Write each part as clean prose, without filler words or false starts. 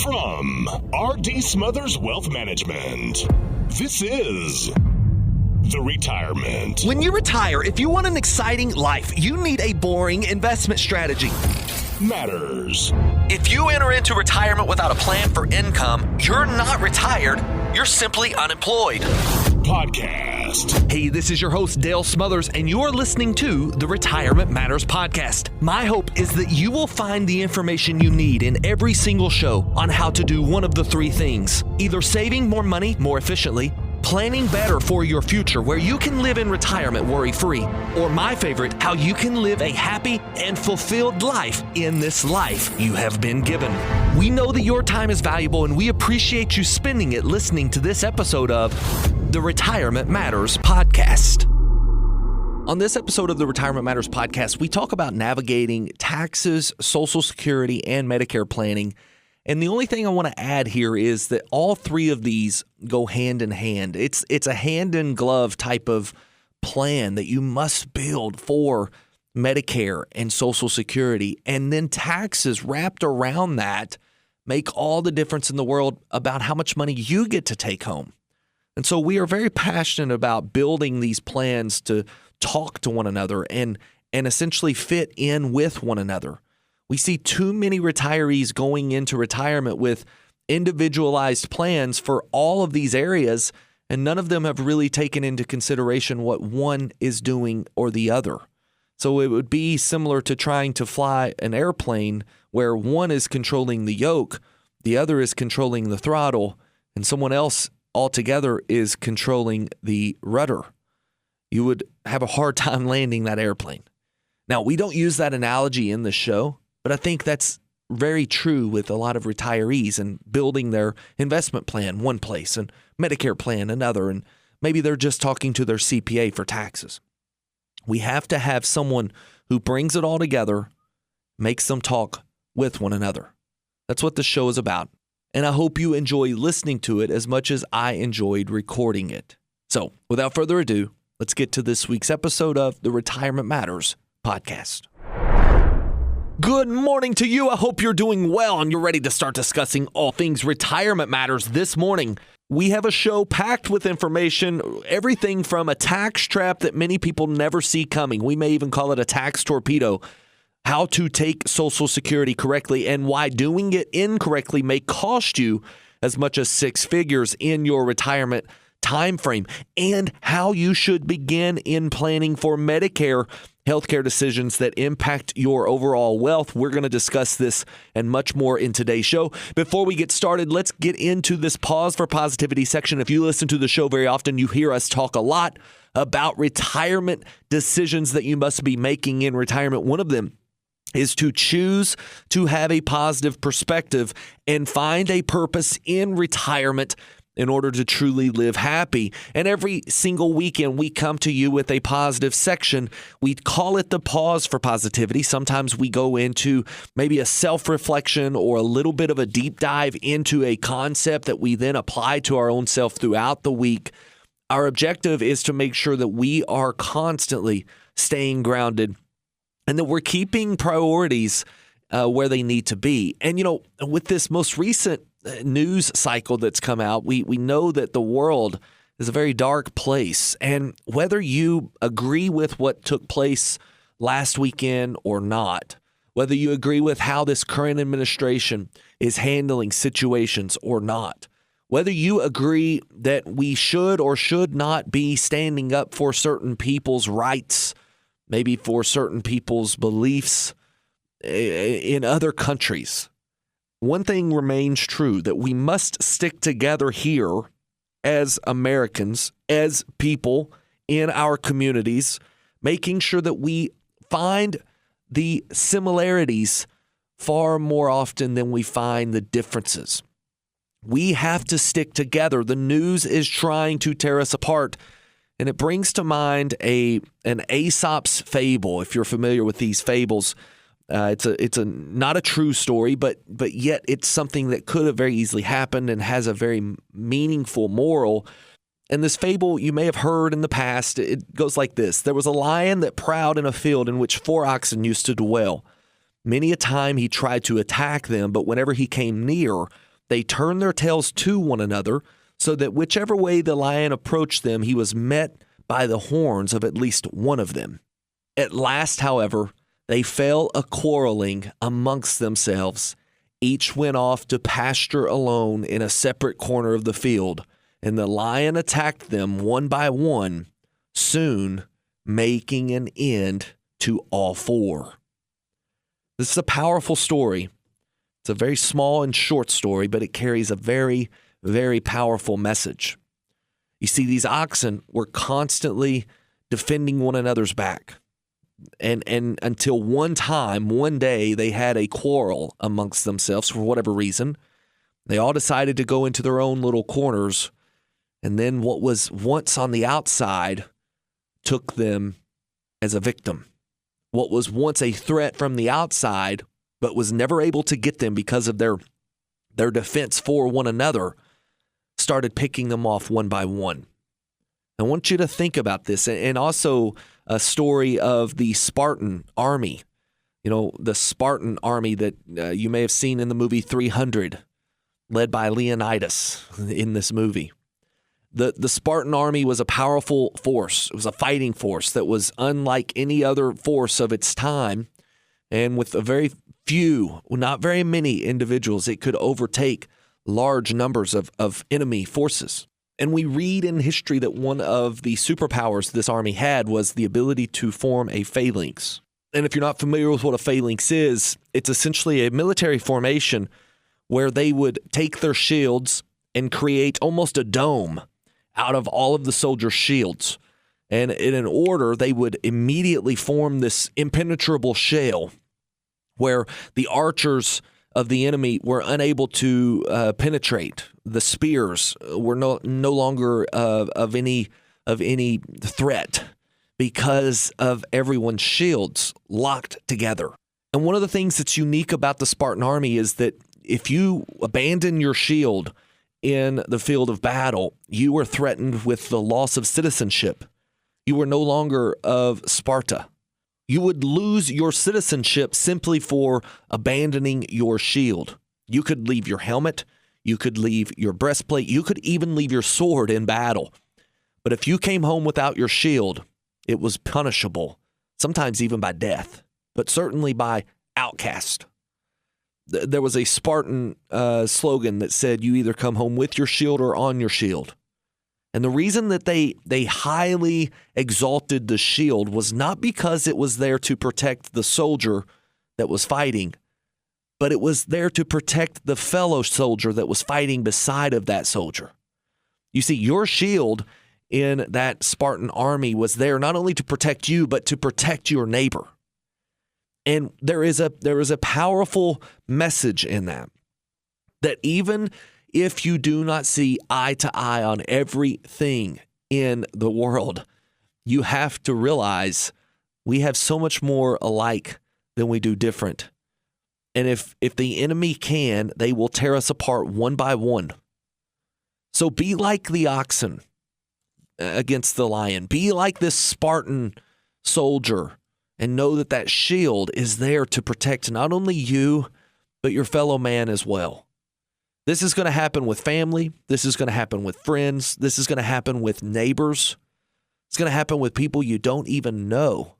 From R.D. Smothers Wealth Management, this is The Retirement. When you retire, if you want an exciting life, you need a boring investment strategy. Matters. If you enter into retirement without a plan for income, you're not retired, you're simply unemployed. Podcast. Hey, this is your host, Dale Smothers, and you're listening to the Retirement Matters Podcast. My hope is that you will find the information you need in every single show on how to do one of the three things: either saving more money more efficiently, planning better for your future where you can live in retirement worry-free, or my favorite, how you can live a happy and fulfilled life in this life you have been given. We know that your time is valuable, and we appreciate you spending it listening to this episode of the Retirement Matters Podcast. On this episode of the Retirement Matters Podcast, we talk about navigating taxes, Social Security, and Medicare planning. And the only thing I want to add here is that all three of these go hand in hand. It's a hand-in-glove type of plan that you must build for Medicare and Social Security. And then taxes wrapped around that make all the difference in the world about how much money you get to take home. And so we are very passionate about building these plans to talk to one another and essentially fit in with one another. We see too many retirees going into retirement with individualized plans for all of these areas, and none of them have really taken into consideration what one is doing or the other. So it would be similar to trying to fly an airplane where one is controlling the yoke, the other is controlling the throttle, and someone else altogether is controlling the rudder. You would have a hard time landing that airplane. Now, we don't use that analogy in the show, but I think that's very true with a lot of retirees and building their investment plan one place and Medicare plan another, and maybe they're just talking to their CPA for taxes. We have to have someone who brings it all together, makes them talk with one another. That's what the show is about, and I hope you enjoy listening to it as much as I enjoyed recording it. So, without further ado, let's get to this week's episode of the Retirement Matters Podcast. Good morning to you. I hope you're doing well and you're ready to start discussing all things retirement matters this morning. We have a show packed with information, everything from a tax trap that many people never see coming. We may even call it a tax torpedo. How to take Social Security correctly and why doing it incorrectly may cost you as much as six figures in your retirement time frame, and how you should begin in planning for Medicare healthcare decisions that impact your overall wealth. We're going to discuss this and much more in today's show. Before we get started, let's get into this Pause for Positivity section. If you listen to the show very often, you hear us talk a lot about retirement decisions that you must be making in retirement. One of them is to choose to have a positive perspective and find a purpose in retirement in order to truly live happy. And every single weekend, we come to you with a positive section. We call it the Pause for Positivity. Sometimes we go into maybe a self-reflection or a little bit of a deep dive into a concept that we then apply to our own self throughout the week. Our objective is to make sure that we are constantly staying grounded and that we're keeping priorities where they need to be. And, you know, with this most recent news cycle that's come out, we know that the world is a very dark place. And whether you agree with what took place last weekend or not, whether you agree with how this current administration is handling situations or not, whether you agree that we should or should not be standing up for certain people's rights, maybe for certain people's beliefs in other countries, one thing remains true, that we must stick together here as Americans, as people in our communities, making sure that we find the similarities far more often than we find the differences. We have to stick together. The news is trying to tear us apart. And it brings to mind an Aesop's fable, if you're familiar with these fables. It's not a true story, but yet it's something that could have very easily happened and has a very meaningful moral. And this fable you may have heard in the past. It goes like this. There was a lion that prowled in a field in which 4 oxen used to dwell. Many a time he tried to attack them, but whenever he came near, they turned their tails to one another, so that whichever way the lion approached them, he was met by the horns of at least one of them. At last, however, they fell a-quarreling amongst themselves. Each went off to pasture alone in a separate corner of the field, and the lion attacked them one by one, soon making an end to all four. This is a powerful story. It's a very small and short story, but it carries a very, very powerful message. You see, these oxen were constantly defending one another's back. And until one day, they had a quarrel amongst themselves for whatever reason. They all decided to go into their own little corners. And then what was once on the outside took them as a victim. What was once a threat from the outside, but was never able to get them because of their defense for one another, started picking them off one by one. I want you to think about this, and also a story of the Spartan army. You know, the Spartan army that you may have seen in the movie 300, led by Leonidas in this movie. The Spartan army was a powerful force. It was a fighting force that was unlike any other force of its time, and with a very few, not very many individuals, it could overtake large numbers of enemy forces. And we read in history that one of the superpowers this army had was the ability to form a phalanx. And if you're not familiar with what a phalanx is, it's essentially a military formation where they would take their shields and create almost a dome out of all of the soldiers' shields. And in an order, they would immediately form this impenetrable shell where the archers of the enemy were unable to penetrate. The spears were no longer of any threat because of everyone's shields locked together. And one of the things that's unique about the Spartan army is that if you abandon your shield in the field of battle, you were threatened with the loss of citizenship. You were no longer of Sparta. You would lose your citizenship simply for abandoning your shield. You could leave your helmet, you could leave your breastplate, you could even leave your sword in battle. But if you came home without your shield, it was punishable, sometimes even by death, but certainly by outcast. There was a Spartan slogan that said, you either come home with your shield or on your shield. And the reason that they highly exalted the shield was not because it was there to protect the soldier that was fighting, but it was there to protect the fellow soldier that was fighting beside of that soldier. You see, your shield in that Spartan army was there not only to protect you, but to protect your neighbor. And there is a powerful message in that even if you do not see eye to eye on everything in the world, you have to realize we have so much more alike than we do different. And if the enemy can, they will tear us apart one by one. So be like the oxen against the lion. Be like this Spartan soldier and know that that shield is there to protect not only you, but your fellow man as well. This is going to happen with family. This is going to happen with friends. This is going to happen with neighbors. It's going to happen with people you don't even know.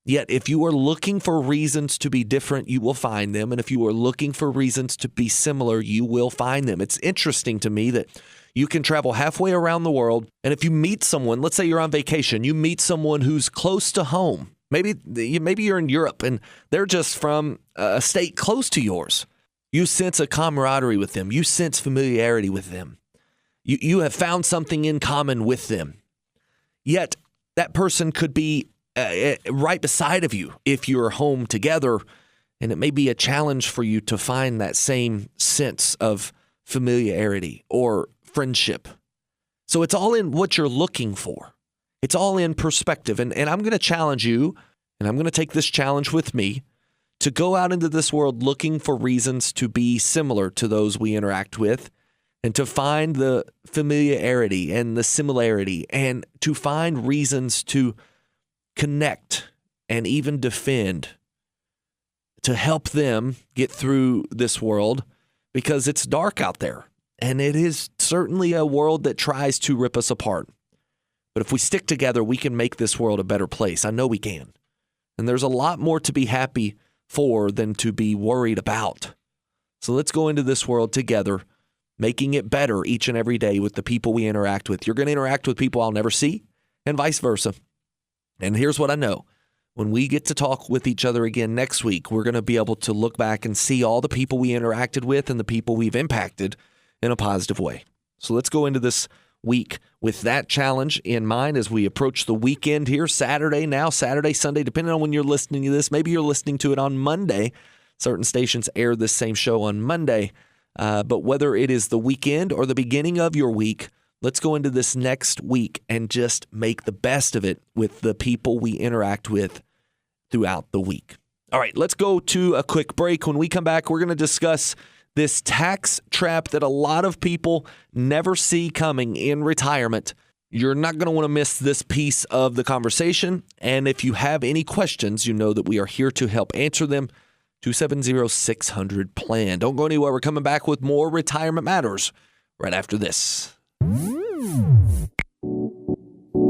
Yet, if you are looking for reasons to be different, you will find them. And if you are looking for reasons to be similar, you will find them. It's interesting to me that you can travel halfway around the world, and if you meet someone, let's say you're on vacation, you meet someone who's close to home. Maybe you're in Europe, and they're just from a state close to yours. You sense a camaraderie with them. You sense familiarity with them. You have found something in common with them. Yet that person could be right beside of you if you're home together, and it may be a challenge for you to find that same sense of familiarity or friendship. So it's all in what you're looking for. It's all in perspective. And I'm going to challenge you, and I'm going to take this challenge with me, to go out into this world looking for reasons to be similar to those we interact with, and to find the familiarity and the similarity, and to find reasons to connect and even defend, to help them get through this world, because it's dark out there. And it is certainly a world that tries to rip us apart. But if we stick together, we can make this world a better place. I know we can. And there's a lot more to be happy for than to be worried about. So let's go into this world together, making it better each and every day with the people we interact with. You're going to interact with people I'll never see, and vice versa. And here's what I know. When we get to talk with each other again next week, we're going to be able to look back and see all the people we interacted with and the people we've impacted in a positive way. So let's go into this week with that challenge in mind as we approach the weekend here. Saturday, Sunday, depending on when you're listening to this. Maybe you're listening to it on Monday. Certain stations air this same show on Monday. But whether it is the weekend or the beginning of your week, let's go into this next week and just make the best of it with the people we interact with throughout the week. All right, let's go to a quick break. When we come back, we're going to discuss this tax trap that a lot of people never see coming in retirement. You're not going to want to miss this piece of the conversation. And if you have any questions, you know that we are here to help answer them. 270-600-PLAN. Don't go anywhere. We're coming back with more Retirement Matters right after this.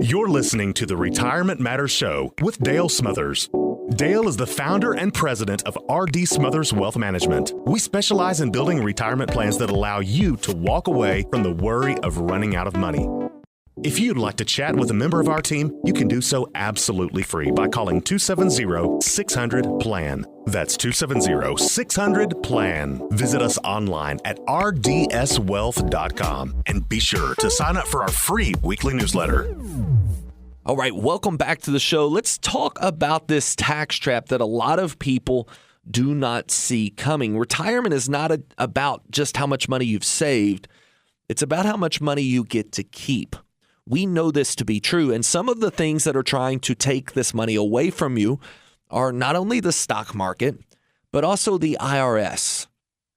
You're listening to the Retirement Matters Show with Dale Smothers. Dale is the founder and president of R.D. Smothers Wealth Management. We specialize in building retirement plans that allow you to walk away from the worry of running out of money. If you'd like to chat with a member of our team, you can do so absolutely free by calling 270-600-PLAN. That's 270-600-PLAN. Visit us online at rdswealth.com and be sure to sign up for our free weekly newsletter. All right, welcome back to the show. Let's talk about this tax trap that a lot of people do not see coming. Retirement is not about just how much money you've saved. It's about how much money you get to keep. We know this to be true, and some of the things that are trying to take this money away from you are not only the stock market, but also the IRS.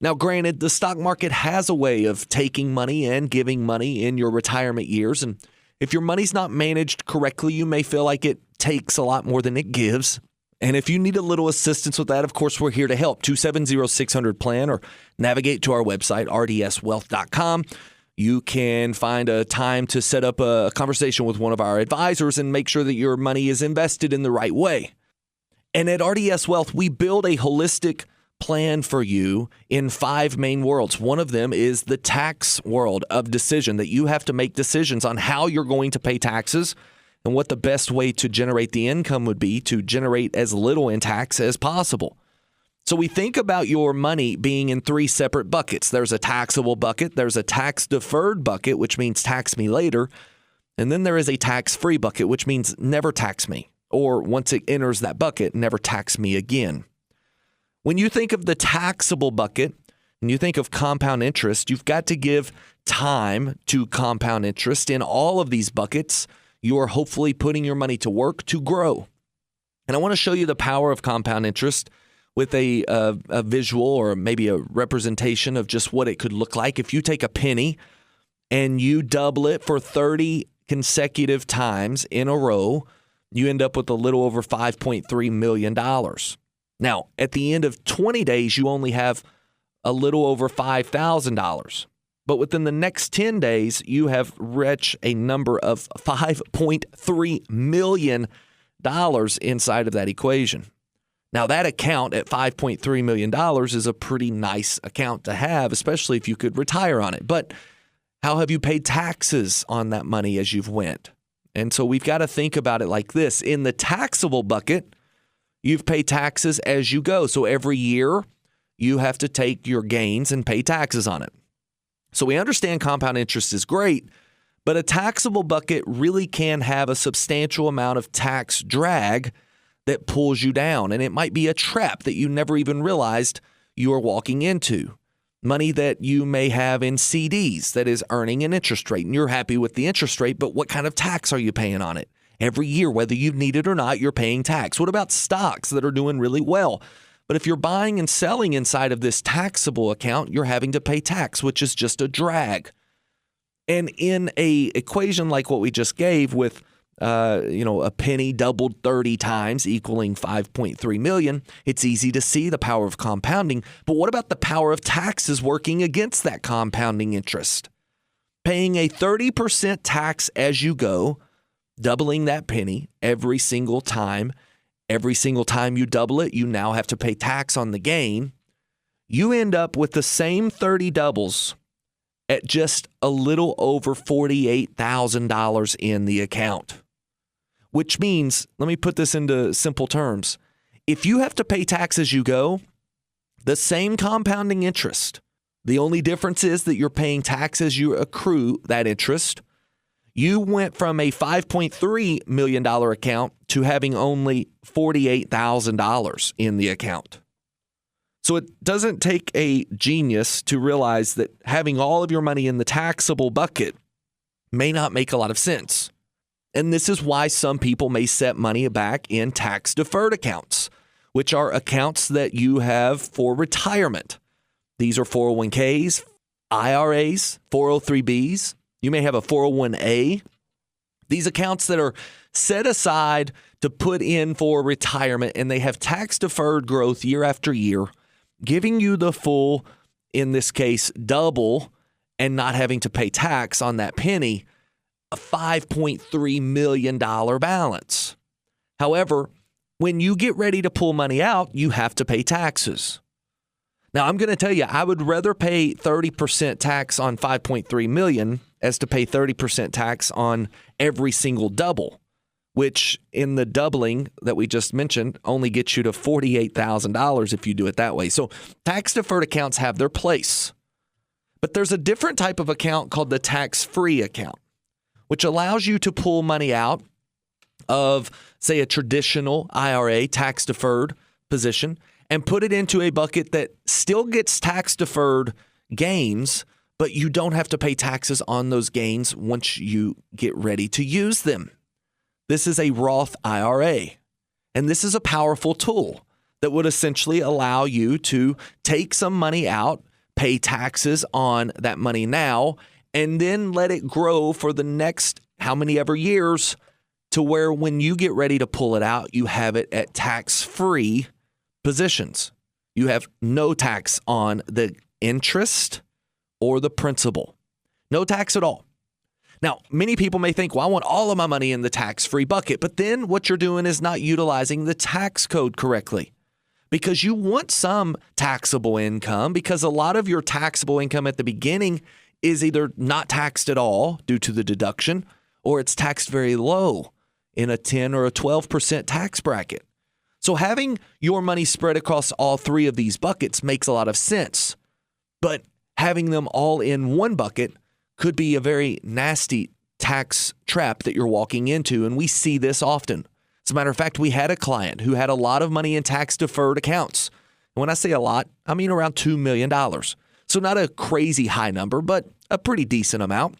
Now, granted, the stock market has a way of taking money and giving money in your retirement years, and if your money's not managed correctly, you may feel like it takes a lot more than it gives. And if you need a little assistance with that, of course, we're here to help. 270-600-PLAN or navigate to our website, rdswealth.com. You can find a time to set up a conversation with one of our advisors and make sure that your money is invested in the right way. And at RDS Wealth, we build a holistic plan for you in 5 main worlds. One of them is the tax world of decision, that you have to make decisions on how you're going to pay taxes and what the best way to generate the income would be to generate as little in tax as possible. So we think about your money being in 3 separate buckets. There's a taxable bucket, there's a tax-deferred bucket, which means tax me later, and then there is a tax-free bucket, which means never tax me, or once it enters that bucket, never tax me again. When you think of the taxable bucket and you think of compound interest, you've got to give time to compound interest. In all of these buckets, you're hopefully putting your money to work to grow. And I want to show you the power of compound interest with a visual or maybe a representation of just what it could look like. If you take a penny and you double it for 30 consecutive times in a row, you end up with a little over $5.3 million. Now, at the end of 20 days, you only have a little over $5,000. But within the next 10 days, you have reached a number of $5.3 million inside of that equation. Now, that account at $5.3 million is a pretty nice account to have, especially if you could retire on it. But how have you paid taxes on that money as you've went? And so we've got to think about it like this. In the taxable bucket, you've paid taxes as you go. So every year, you have to take your gains and pay taxes on it. So we understand compound interest is great, but a taxable bucket really can have a substantial amount of tax drag that pulls you down. And it might be a trap that you never even realized you are walking into. Money that you may have in CDs that is earning an interest rate, and you're happy with the interest rate, but what kind of tax are you paying on it? Every year, whether you need it or not, you're paying tax. What about stocks that are doing really well? But if you're buying and selling inside of this taxable account, you're having to pay tax, which is just a drag. And in a equation like what we just gave with a penny doubled 30 times, equaling 5.3 million. It's easy to see the power of compounding. But what about the power of taxes working against that compounding interest? Paying a 30% tax as you go, doubling that penny every single time. Every single time you double it, you now have to pay tax on the gain. You end up with the same 30 doubles at just a little over $48,000 in the account. Which means, let me put this into simple terms. If you have to pay tax as you go, the same compounding interest, the only difference is that you're paying tax as you accrue that interest. You went from a $5.3 million account to having only $48,000 in the account. So it doesn't take a genius to realize that having all of your money in the taxable bucket may not make a lot of sense. And this is why some people may set money back in tax-deferred accounts, which are accounts that you have for retirement. These are 401ks, IRAs, 403bs. You may have a 401a. These accounts that are set aside to put in for retirement, and they have tax-deferred growth year after year, giving you the full, in this case, double, and not having to pay tax on that penny, a $5.3 million balance. However, when you get ready to pull money out, you have to pay taxes. Now, I'm going to tell you, I would rather pay 30% tax on $5.3 million as to pay 30% tax on every single double, which in the doubling that we just mentioned only gets you to $48,000 if you do it that way. So tax-deferred accounts have their place. But there's a different type of account called the tax-free account, which allows you to pull money out of, say, a traditional IRA tax-deferred position and put it into a bucket that still gets tax-deferred gains, but you don't have to pay taxes on those gains once you get ready to use them. This is a Roth IRA, and this is a powerful tool that would essentially allow you to take some money out, pay taxes on that money now, and then let it grow for the next how many ever years to where when you get ready to pull it out, you have it at tax-free positions. You have no tax on the interest or the principal. No tax at all. Now, many people may think, well, I want all of my money in the tax-free bucket, but then what you're doing is not utilizing the tax code correctly because you want some taxable income because a lot of your taxable income at the beginning is either not taxed at all due to the deduction or it's taxed very low in a 10 or a 12% tax bracket. So having your money spread across all three of these buckets makes a lot of sense, but having them all in one bucket could be a very nasty tax trap that you're walking into, and we see this often. As a matter of fact, we had a client who had a lot of money in tax-deferred accounts. And when I say a lot, I mean around $2 million. So not a crazy high number, but a pretty decent amount.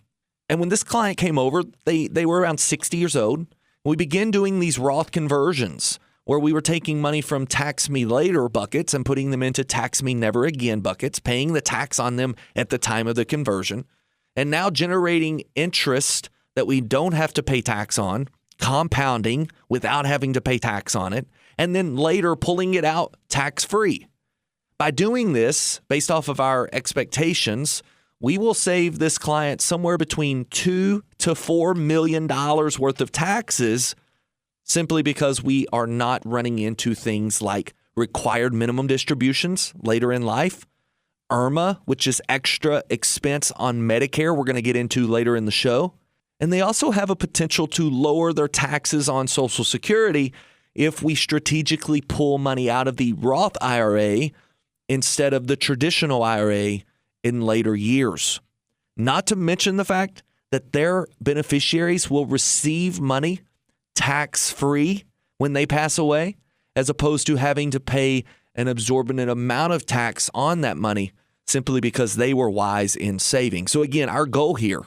And when this client came over, they were around 60 years old. We began doing these Roth conversions where we were taking money from tax me later buckets and putting them into tax me never again buckets, paying the tax on them at the time of the conversion, and now generating interest that we don't have to pay tax on, compounding without having to pay tax on it, and then later pulling it out tax-free. By doing this, based off of our expectations, we will save this client somewhere between $2 to $4 million worth of taxes simply because we are not running into things like required minimum distributions later in life, IRMA, which is extra expense on Medicare we're going to get into later in the show. And they also have a potential to lower their taxes on Social Security if we strategically pull money out of the Roth IRA instead of the traditional IRA in later years. Not to mention the fact that their beneficiaries will receive money tax-free when they pass away, as opposed to having to pay an exorbitant amount of tax on that money simply because they were wise in saving. So again, our goal here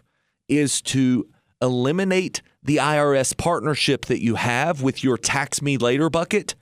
is to eliminate the IRS partnership that you have with your tax me later bucket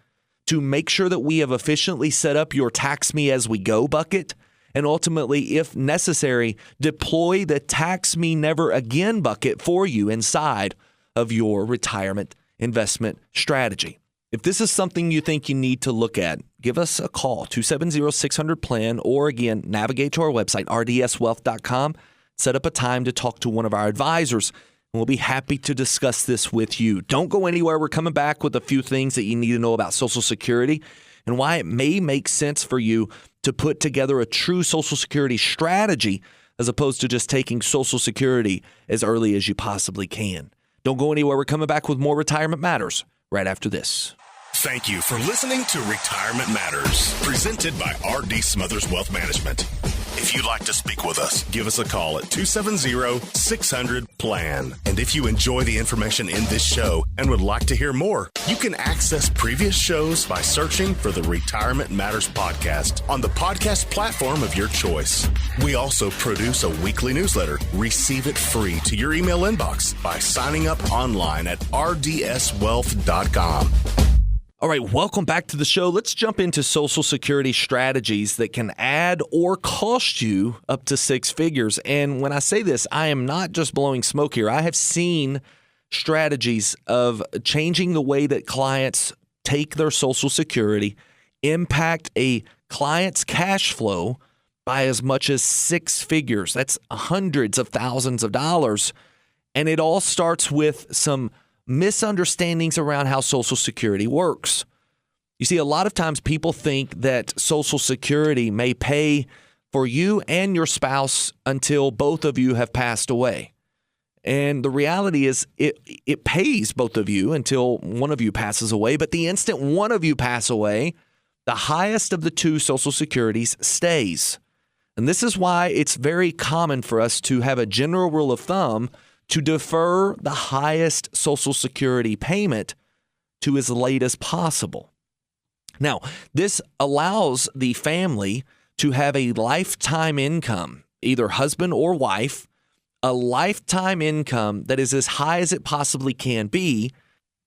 to make sure that we have efficiently set up your tax me as we go bucket, and ultimately, if necessary, deploy the tax me never again bucket for you inside of your retirement investment strategy. If this is something you think you need to look at, give us a call, 270-600-PLAN, or again, navigate to our website, rdswealth.com, set up a time to talk to one of our advisors, and we'll be happy to discuss this with you. Don't go anywhere. We're coming back with a few things that you need to know about Social Security and why it may make sense for you to put together a true Social Security strategy as opposed to just taking Social Security as early as you possibly can. Don't go anywhere. We're coming back with more Retirement Matters right after this. Thank you for listening to Retirement Matters, presented by R.D. Smothers Wealth Management. If you'd like to speak with us, give us a call at 270-600-PLAN. And if you enjoy the information in this show and would like to hear more, you can access previous shows by searching for the Retirement Matters podcast on the podcast platform of your choice. We also produce a weekly newsletter. Receive it free to your email inbox by signing up online at rdswealth.com. All right, welcome back to the show. Let's jump into Social Security strategies that can add or cost you up to six figures. And when I say this, I am not just blowing smoke here. I have seen strategies of changing the way that clients take their Social Security, impact a client's cash flow by as much as six figures. That's hundreds of thousands of dollars. And it all starts with some misunderstandings around how Social Security works. You see, a lot of times people think that Social Security may pay for you and your spouse until both of you have passed away. And the reality is it pays both of you until one of you passes away. But the instant one of you pass away, the highest of the two Social Securities stays. And this is why it's very common for us to have a general rule of thumb to defer the highest Social Security payment to as late as possible. Now, this allows the family to have a lifetime income, either husband or wife, a lifetime income that is as high as it possibly can be,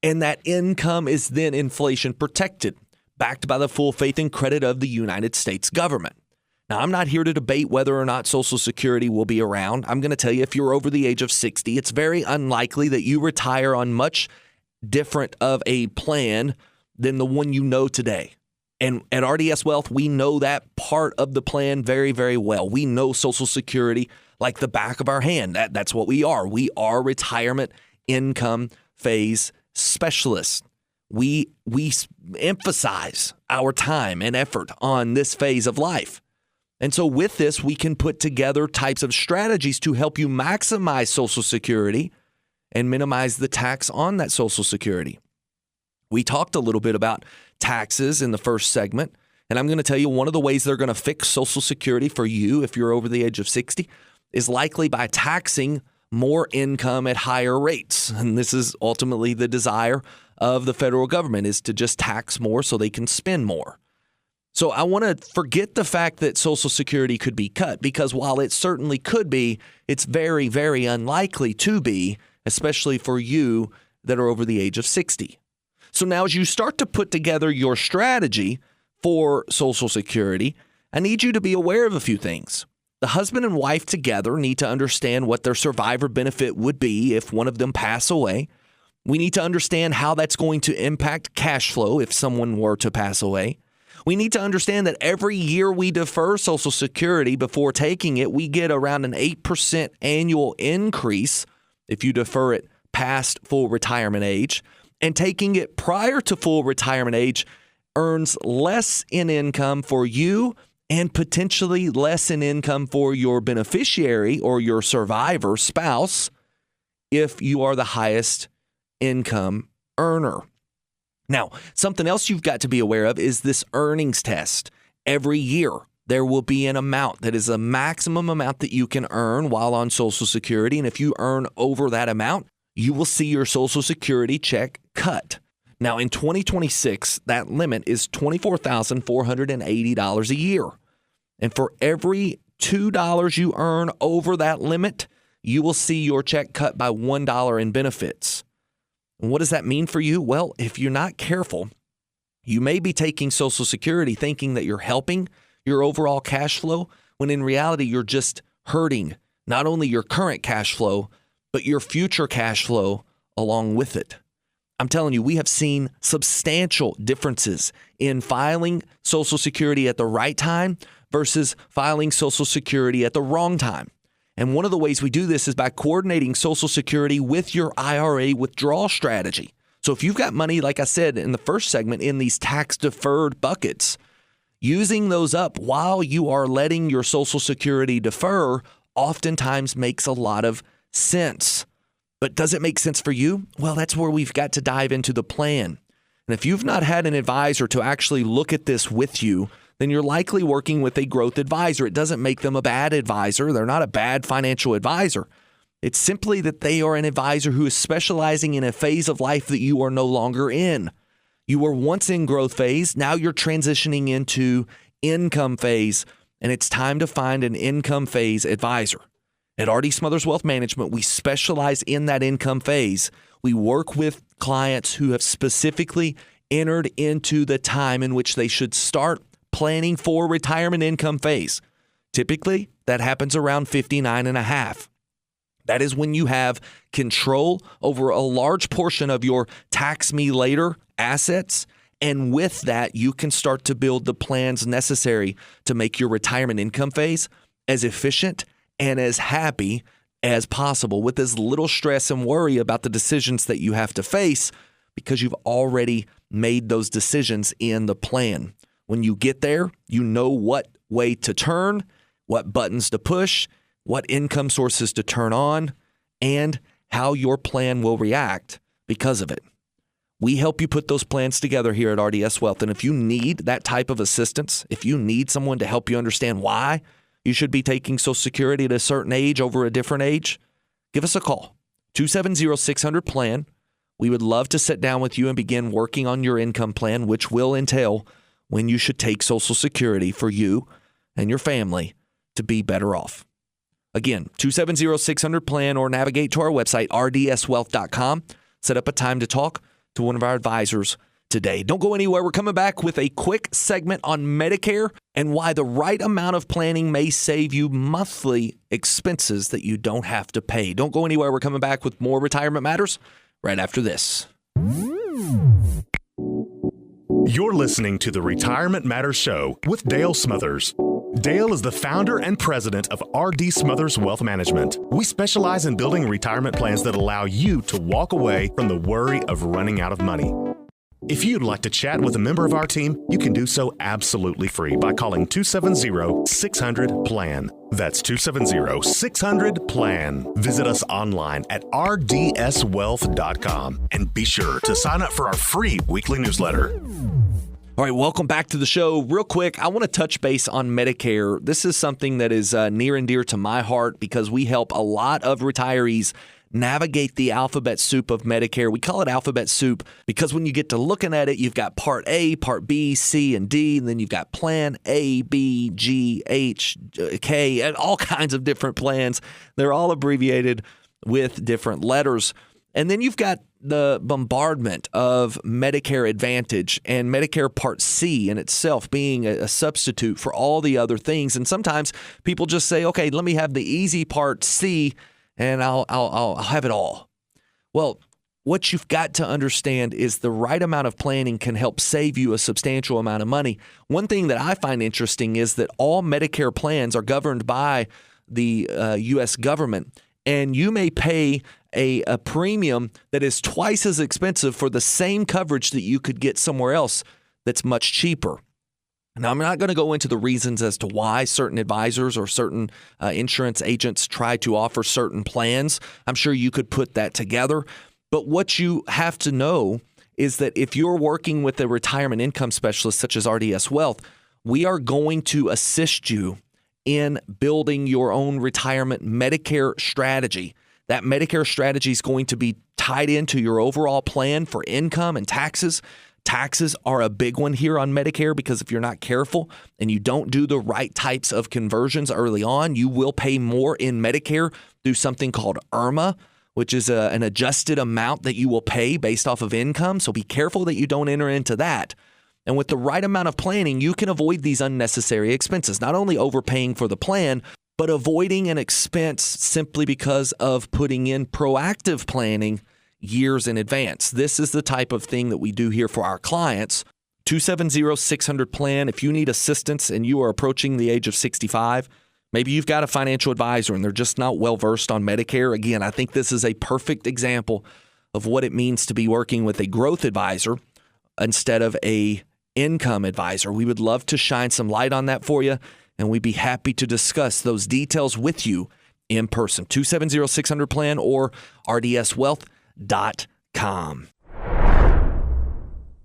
and that income is then inflation protected, backed by the full faith and credit of the United States government. Now, I'm not here to debate whether or not Social Security will be around. I'm going to tell you, if you're over the age of 60, it's very unlikely that you retire on much different of a plan than the one you know today. And at RDS Wealth, we know that part of the plan very, very well. We know Social Security like the back of our hand. That's what we are. We are retirement income phase specialists. We emphasize our time and effort on this phase of life. And so with this, we can put together types of strategies to help you maximize Social Security and minimize the tax on that Social Security. We talked a little bit about taxes in the first segment, and I'm going to tell you one of the ways they're going to fix Social Security for you if you're over the age of 60 is likely by taxing more income at higher rates. And this is ultimately the desire of the federal government, is to just tax more so they can spend more. So I want to forget the fact that Social Security could be cut, because while it certainly could be, it's very, very unlikely to be, especially for you that are over the age of 60. So now as you start to put together your strategy for Social Security, I need you to be aware of a few things. The husband and wife together need to understand what their survivor benefit would be if one of them pass away. We need to understand how that's going to impact cash flow if someone were to pass away. We need to understand that every year we defer Social Security before taking it, we get around an 8% annual increase if you defer it past full retirement age. And taking it prior to full retirement age earns less in income for you and potentially less in income for your beneficiary or your survivor spouse if you are the highest income earner. Now, something else you've got to be aware of is this earnings test. Every year, there will be an amount that is a maximum amount that you can earn while on Social Security. And if you earn over that amount, you will see your Social Security check cut. Now, in 2026, that limit is $24,480 a year. And for every $2 you earn over that limit, you will see your check cut by $1 in benefits. And what does that mean for you? Well, if you're not careful, you may be taking Social Security thinking that you're helping your overall cash flow, when in reality, you're just hurting not only your current cash flow, but your future cash flow along with it. I'm telling you, we have seen substantial differences in filing Social Security at the right time versus filing Social Security at the wrong time. And one of the ways we do this is by coordinating Social Security with your IRA withdrawal strategy. So if you've got money, like I said in the first segment, in these tax-deferred buckets, using those up while you are letting your Social Security defer oftentimes makes a lot of sense. But does it make sense for you? Well, that's where we've got to dive into the plan. And if you've not had an advisor to actually look at this with you, then you're likely working with a growth advisor. It doesn't make them a bad advisor. They're not a bad financial advisor. It's simply that they are an advisor who is specializing in a phase of life that you are no longer in. You were once in growth phase. Now you're transitioning into income phase, and it's time to find an income phase advisor. At R.D. Smothers Wealth Management, we specialize in that income phase. We work with clients who have specifically entered into the time in which they should start planning for retirement income phase. Typically, that happens around 59 and a half. That is when you have control over a large portion of your tax me later assets. And with that, you can start to build the plans necessary to make your retirement income phase as efficient and as happy as possible with as little stress and worry about the decisions that you have to face because you've already made those decisions in the plan. When you get there, you know what way to turn, what buttons to push, what income sources to turn on, and how your plan will react because of it. We help you put those plans together here at RDS Wealth. And if you need that type of assistance, if you need someone to help you understand why you should be taking Social Security at a certain age over a different age, give us a call, 270-600-PLAN. We would love to sit down with you and begin working on your income plan, which will entail when you should take Social Security for you and your family to be better off. Again, 270-600-PLAN or navigate to our website, rdswealth.com. Set up a time to talk to one of our advisors today. Don't go anywhere. We're coming back with a quick segment on Medicare and why the right amount of planning may save you monthly expenses that you don't have to pay. Don't go anywhere. We're coming back with more Retirement Matters right after this. You're listening to the Retirement Matters Show with Dale Smothers. Dale is the founder and president of R.D. Smothers Wealth Management. We specialize in building retirement plans that allow you to walk away from the worry of running out of money. If you'd like to chat with a member of our team, you can do so absolutely free by calling 270-600-PLAN. That's 270-600-PLAN. Visit us online at rdswealth.com and be sure to sign up for our free weekly newsletter. All right, welcome back to the show. Real quick, I want to touch base on Medicare. This is something that is near and dear to my heart because we help a lot of retirees navigate the alphabet soup of Medicare. We call it alphabet soup because when you get to looking at it, you've got Part A, Part B, C, and D, and then you've got Plan A, B, G, H, K, and all kinds of different plans. They're all abbreviated with different letters. And then you've got the bombardment of Medicare Advantage and Medicare Part C in itself being a substitute for all the other things. And sometimes people just say, okay, let me have the easy Part C and I'll have it all. Well, what you've got to understand is the right amount of planning can help save you a substantial amount of money. One thing that I find interesting is that all Medicare plans are governed by the U.S. government, and you may pay a premium that is twice as expensive for the same coverage that you could get somewhere else that's much cheaper. Now, I'm not going to go into the reasons as to why certain advisors or certain insurance agents try to offer certain plans. I'm sure you could put that together. But what you have to know is that if you're working with a retirement income specialist such as RDS Wealth, we are going to assist you in building your own retirement Medicare strategy. That Medicare strategy is going to be tied into your overall plan for income and taxes. Taxes are a big one here on Medicare because if you're not careful and you don't do the right types of conversions early on, you will pay more in Medicare through something called IRMA, which is an adjusted amount that you will pay based off of income. So be careful that you don't enter into that. And with the right amount of planning, you can avoid these unnecessary expenses, not only overpaying for the plan, but avoiding an expense simply because of putting in proactive planning years in advance. This is the type of thing that we do here for our clients. 270-600-PLAN. If you need assistance and you are approaching the age of 65, maybe you've got a financial advisor and they're just not well-versed on Medicare. Again, I think this is a perfect example of what it means to be working with a growth advisor instead of a income advisor. We would love to shine some light on that for you, and we'd be happy to discuss those details with you in person. 270-600-PLAN or rdswealth.com.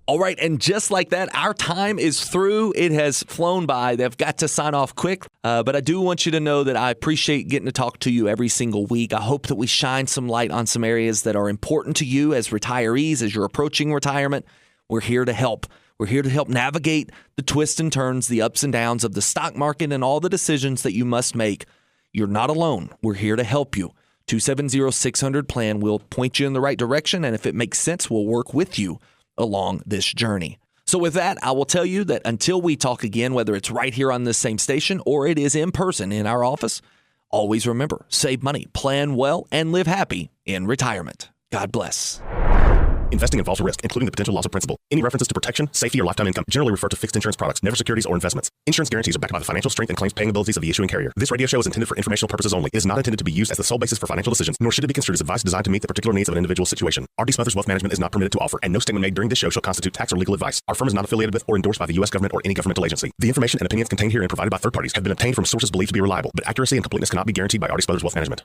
All right, and just like that, our time is through. It has flown by. They've got to sign off quick, but I do want you to know that I appreciate getting to talk to you every single week. I hope that we shine some light on some areas that are important to you as retirees, as you're approaching retirement. We're here to help. We're here to help navigate the twists and turns, the ups and downs of the stock market and all the decisions that you must make. You're not alone. We're here to help you. 270-600-PLAN will point you in the right direction, and if it makes sense, we'll work with you along this journey. So with that, I will tell you that until we talk again, whether it's right here on this same station or it is in person in our office, always remember, save money, plan well, and live happy in retirement. God bless. Investing involves risk, including the potential loss of principal. Any references to protection, safety, or lifetime income generally refer to fixed insurance products, never securities or investments. Insurance guarantees are backed by the financial strength and claims paying abilities of the issuing carrier. This radio show is intended for informational purposes only. It is not intended to be used as the sole basis for financial decisions, nor should it be construed as advice designed to meet the particular needs of an individual situation. R.D. Smothers Wealth Management is not permitted to offer, and no statement made during this show shall constitute tax or legal advice. Our firm is not affiliated with or endorsed by the U.S. government or any governmental agency. The information and opinions contained herein provided by third parties have been obtained from sources believed to be reliable, but accuracy and completeness cannot be guaranteed by R.D. Smothers Wealth Management.